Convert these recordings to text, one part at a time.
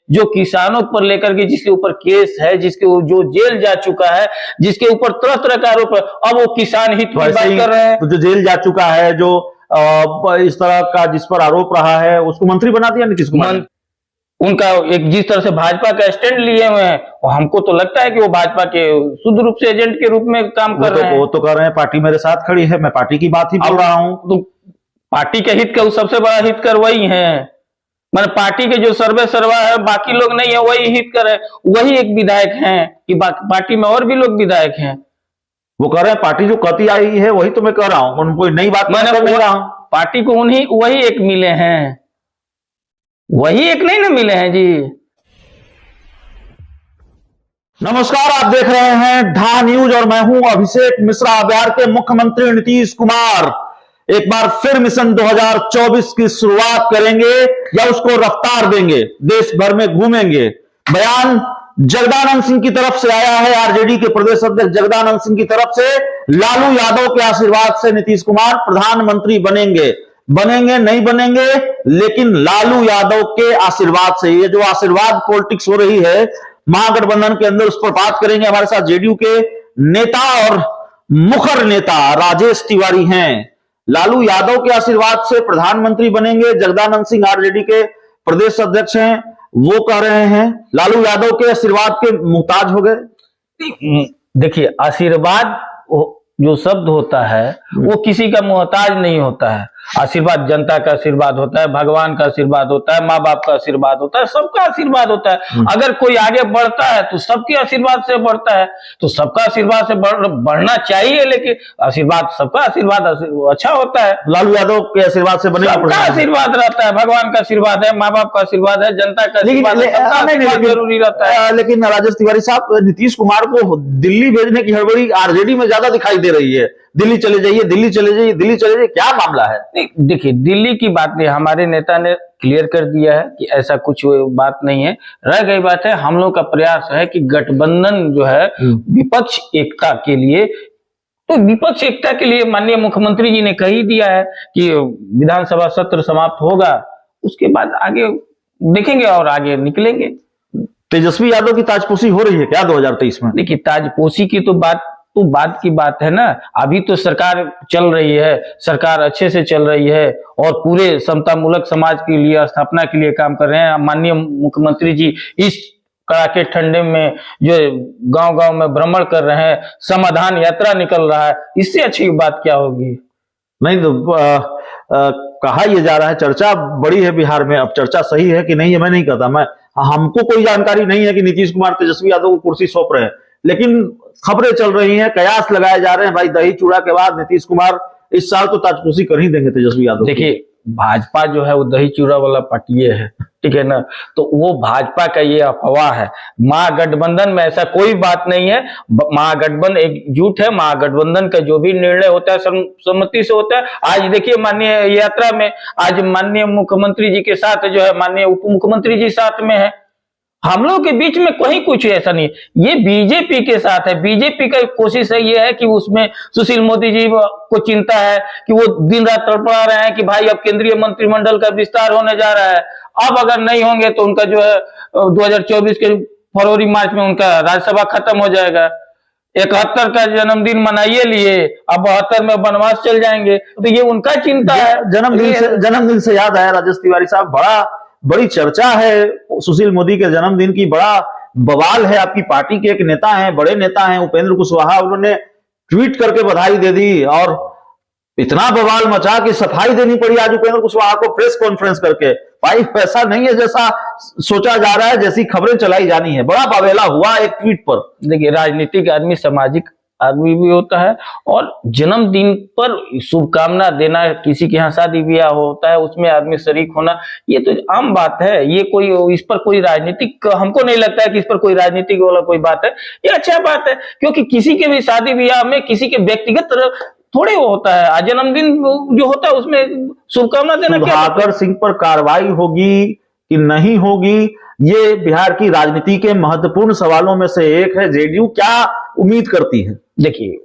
जो किसानों पर लेकर के जिसके ऊपर केस है, जिसके जो जेल जा चुका है, जिसके ऊपर तरह तरह का आरोप है, अब वो किसान हित की बात कर रहे हैं। तो जो जेल जा चुका है, जो इस तरह का जिस पर आरोप रहा है, उसको मंत्री बना दिया नीतीश कुमार ने। उनका एक जिस तरह से भाजपा का स्टैंड लिए हुए हैं, और हमको तो लगता है कि वो भाजपा के शुद्ध रूप से एजेंट के रूप में काम कर रहे हैं। वो तो कर रहे हैं, पार्टी मेरे साथ खड़ी है, मैं पार्टी की बात ही बोल रहा हूं। तो पार्टी के हित का सबसे बड़ा हित कर वही है, मतलब पार्टी के जो सर्वे सर्वा है, बाकी लोग नहीं है, वही हित कर है। वही एक विधायक हैं कि पार्टी में और भी लोग विधायक हैं। वो कह रहे हैं पार्टी जो कहती आई है वही तो मैं कह रहा हूँ, कोई नई बात मैंने कर रहा हूँ। पार्टी को वही एक मिले हैं, वही एक नहीं ना मिले हैं जी। नमस्कार, आप देख रहे हैं ढा न्यूज और मैं हूं अभिषेक मिश्रा। बिहार के मुख्यमंत्री नीतीश कुमार एक बार फिर मिशन 2024 की शुरुआत करेंगे या उसको रफ्तार देंगे, देश भर में घूमेंगे। बयान जगदानंद सिंह की तरफ से आया है, आरजेडी के प्रदेश अध्यक्ष जगदानंद सिंह की तरफ से। लालू यादव के आशीर्वाद से नीतीश कुमार प्रधानमंत्री बनेंगे, नहीं बनेंगे, लेकिन लालू यादव के आशीर्वाद से। ये जो आशीर्वाद पॉलिटिक्स हो रही है महागठबंधन के अंदर, उस पर बात करेंगे। हमारे साथ जेडीयू के नेता और मुखर नेता राजेश तिवारी हैं। लालू यादव के आशीर्वाद से प्रधानमंत्री बनेंगे, जगदानंद सिंह आरजेडी के प्रदेश अध्यक्ष हैं, वो कह रहे हैं लालू यादव के आशीर्वाद के मुहताज हो गए। देखिए, आशीर्वाद जो शब्द होता है वो किसी का मोहताज नहीं होता है। आशीर्वाद जनता का आशीर्वाद होता है, भगवान का आशीर्वाद होता है, माँ बाप का आशीर्वाद होता है, सबका आशीर्वाद होता है। अगर कोई आगे बढ़ता है तो सबके आशीर्वाद से बढ़ता है, तो सबका आशीर्वाद से बढ़ना चाहिए, लेकिन आशीर्वाद सबका आशीर्वाद अच्छा होता है। लालू यादव के आशीर्वाद से बनेगा, सबका आशीर्वाद रहता है, भगवान का आशीर्वाद है, माँ बाप का आशीर्वाद है, जनता का आशीर्वाद जरूरी रहता है। लेकिन राजेश तिवारी साहब, नीतीश कुमार को दिल्ली भेजने की हड़बड़ी आरजेडी में ज्यादा दिखाई दे रही है। दिल्ली चले जाइए, दिल्ली चले जाइए, दिल्ली चले जाइए, क्या मामला है? देखिए, दिल्ली की बात नहीं, हमारे नेता ने क्लियर कर दिया है कि ऐसा कुछ बात नहीं है। रह गई बात है, हम लोग का प्रयास है कि गठबंधन जो है विपक्ष एकता के लिए, तो विपक्ष एकता के लिए माननीय मुख्यमंत्री जी ने कह ही दिया है कि विधानसभा सत्र समाप्त होगा, उसके बाद आगे देखेंगे और आगे निकलेंगे। तेजस्वी यादव की ताजपोशी हो रही है क्या 2023 में? देखिए, ताजपोशी की तो बात की बात है ना। अभी तो सरकार चल रही है, सरकार अच्छे से चल रही है और पूरे समतामूलक समाज के लिए, स्थापना के लिए काम कर रहे हैं। माननीय मुख्यमंत्री जी इस कड़ाके ठंडे में जो गांव-गांव में भ्रमण कर रहे हैं, समाधान यात्रा निकल रहा है, इससे अच्छी बात क्या होगी? नहीं तो कहा यह जा रहा है, चर्चा बड़ी है बिहार में। अब चर्चा सही है कि नहीं है मैं नहीं कहता, हमको कोई जानकारी नहीं है कि नीतीश कुमार तेजस्वी यादव को कुर्सी सौंप रहे हैं, लेकिन खबरें चल रही हैं, कयास लगाए जा रहे हैं। भाई, दही चूड़ा के बाद नीतीश कुमार इस साल तो ताजपोशी कर ही देंगे तेजस्वी यादव। देखिए, भाजपा जो है वो दही चूड़ा वाला पटिए है, ठीक है ना, तो वो भाजपा का ये अफवाह है। महागठबंधन में ऐसा कोई बात नहीं है। महागठबंधन एकजुट है, महागठबंधन का जो भी निर्णय होता है सर्वसम्मति से होता है। आज देखिए, माननीय यात्रा में आज माननीय मुख्यमंत्री जी के साथ जो है माननीय उप मुख्यमंत्री जी साथ में है। हम लोग के बीच में कहीं कुछ ऐसा नहीं, ये बीजेपी के साथ है। बीजेपी का कोशिश है ये है कि उसमें सुशील मोदी जी को चिंता है कि वो दिन रात तड़पड़ा रहे हैं कि भाई अब केंद्रीय मंत्रिमंडल का विस्तार होने जा रहा है, अब अगर नहीं होंगे तो उनका जो है 2024 के फरवरी मार्च में उनका राज्यसभा खत्म हो जाएगा। 71 का जन्मदिन मनाइए लिए, अब 72 में वनवास चल जाएंगे, तो ये उनका चिंता है। जन्मदिन से याद आया राजेश तिवारी साहब, बड़ी चर्चा है सुशील मोदी के जन्मदिन की, बड़ा बवाल है। आपकी पार्टी के एक नेता हैं, बड़े नेता हैं उपेंद्र कुशवाहा, उन्होंने ट्वीट करके बधाई दे दी और इतना बवाल मचा कि सफाई देनी पड़ी आज उपेंद्र कुशवाहा को प्रेस कॉन्फ्रेंस करके। भाई, ऐसा नहीं है जैसा सोचा जा रहा है, जैसी खबरें चलाई जानी है। बड़ा बवेला हुआ एक ट्वीट पर। देखिए, राजनीतिक आदमी सामाजिक आदमी भी होता है और जन्मदिन पर शुभकामना देना, किसी के यहाँ शादी ब्याह होता है उसमें आदमी शरीक होना, ये तो आम बात है। ये कोई इस पर कोई राजनीतिक, हमको नहीं लगता है कि इस पर कोई राजनीतिक वाला कोई बात है। ये अच्छा बात है, क्योंकि किसी के भी शादी ब्याह में किसी के व्यक्तिगत थोड़े वो होता है। जन्मदिन जो होता है उसमें शुभकामना देना क्या? सुधाकर सिंह पर कार्रवाई होगी कि नहीं होगी, ये बिहार की राजनीति के महत्वपूर्ण सवालों में से एक है। जेडीयू क्या उम्मीद करती है? देखिए,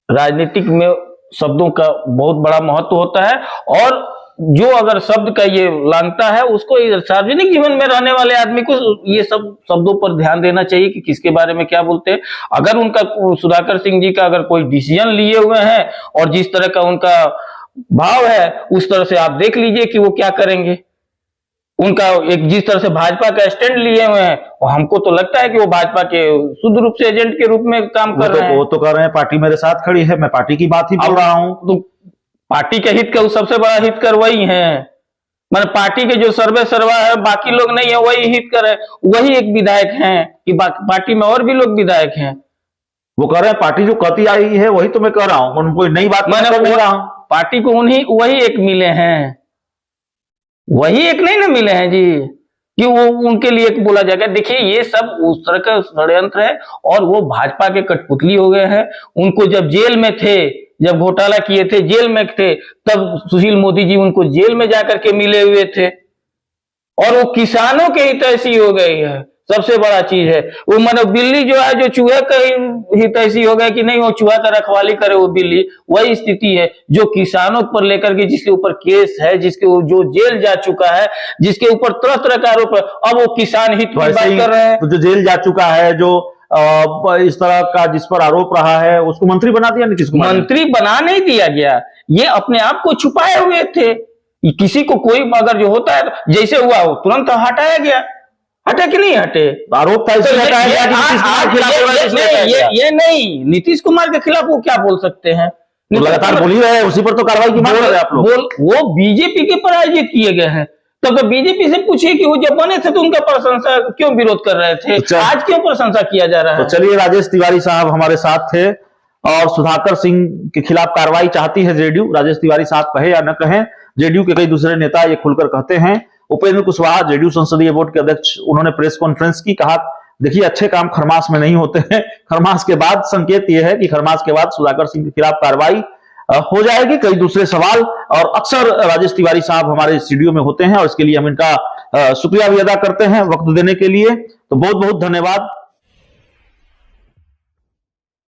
राजनीतिक में शब्दों का बहुत बड़ा महत्व होता है और जो अगर शब्द का ये लांघता है उसको सार्वजनिक जीवन में रहने वाले आदमी को ये सब शब्दों पर ध्यान देना चाहिए कि किसके बारे में क्या बोलते हैं। अगर उनका सुधाकर सिंह जी का अगर कोई डिसीजन लिए हुए हैं और जिस तरह का उनका भाव है उस तरह से आप देख लीजिए कि वो क्या करेंगे। उनका एक जिस तरह से भाजपा का स्टैंड लिए हुए हैं और हमको तो लगता है कि वो भाजपा के शुद्ध रूप से एजेंट के रूप में काम कर रहे हैं। वो तो कर रहे हैं, पार्टी मेरे साथ खड़ी है, मैं पार्टी की बात ही बोल रहा हूं। तो पार्टी के हित का सबसे बड़ा हित कर वही है, मतलब पार्टी के जो सर्वे सर्वा है बाकी लोग नहीं है, वही हित कर है। वही एक विधायक हैं कि पार्टी में और भी लोग विधायक हैं। वो कह रहे हैं पार्टी जो कहती आई है वही तो मैं कह रहा हूं, कोई नई बात मैंने कर रहा हूं। पार्टी को उन्हीं वही एक मिले हैं, वही एक नहीं ना मिले हैं जी कि वो उनके लिए एक बोला जाएगा। देखिए ये सब उस तरह का षड्यंत्र है और वो भाजपा के कठपुतली हो गए हैं। उनको जब जेल में थे, जब घोटाला किए थे जेल में थे, तब सुशील मोदी जी उनको जेल में जाकर के मिले हुए थे और वो किसानों के हितैषी हो गई है। सबसे बड़ा चीज है वो, मानो बिल्ली जो है जो चूहे का हितैषी हो गया कि नहीं वो चूहा का रखवाली करे वो बिल्ली, वही स्थिति है जो किसानों पर लेकर के, जिसके ऊपर केस है, जिसके जो जेल जा चुका है, जिसके ऊपर तरह तरह का आरोप है, अब वो किसान हित की बात कर रहे हैं। तो जो जेल जा चुका है, जो इस तरह का जिस पर आरोप रहा है, उसको मंत्री बना दिया नीतीश कुमार। मंत्री बना नहीं दिया गया, ये अपने आप को छुपाए हुए थे। किसी को कोई अगर जो होता है जैसे हुआ हो तुरंत हटाया गया, हटे कि नहीं हटे? आरोप था इसलिए हटाया गया कि नीतीश कुमार के खिलाफ। ये नहीं, नीतीश कुमार के खिलाफ वो क्या बोल सकते हैं? तो लगातार बोल ही रहे हैं, उसी पर तो कार्रवाई की मांग कर रहे हैं आप लोग। वो बीजेपी के पराजित किए गए हैं, तब तो बीजेपी से पूछिए कि वो जब बने थे तो उनका प्रशंसा क्यों विरोध कर रहे थे, आज क्यों प्रशंसा किया जा रहा है? तो चलिए, राजेश तिवारी साहब हमारे साथ थे और सुधाकर सिंह के खिलाफ कार्रवाई चाहती है जेडीयू। राजेश तिवारी साहब कहे या न कहें, जेडीयू के कई दूसरे नेता ये खुलकर कहते हैं। उपेंद्र कुशवाहा जेडीयू संसदीय बोर्ड के अध्यक्ष, उन्होंने प्रेस कॉन्फ्रेंस की, कहा देखिए अच्छे काम खरमास में नहीं होते हैं, खरमास के बाद संकेत यह है कि खरमास के बाद सुधाकर सिंह के खिलाफ कार्रवाई हो जाएगी। कई दूसरे सवाल, और अक्सर राजेश तिवारी साहब हमारे स्टूडियो में होते हैं और इसके लिए हम इनका शुक्रिया भी अदा करते हैं वक्त देने के लिए। तो बहुत बहुत धन्यवाद।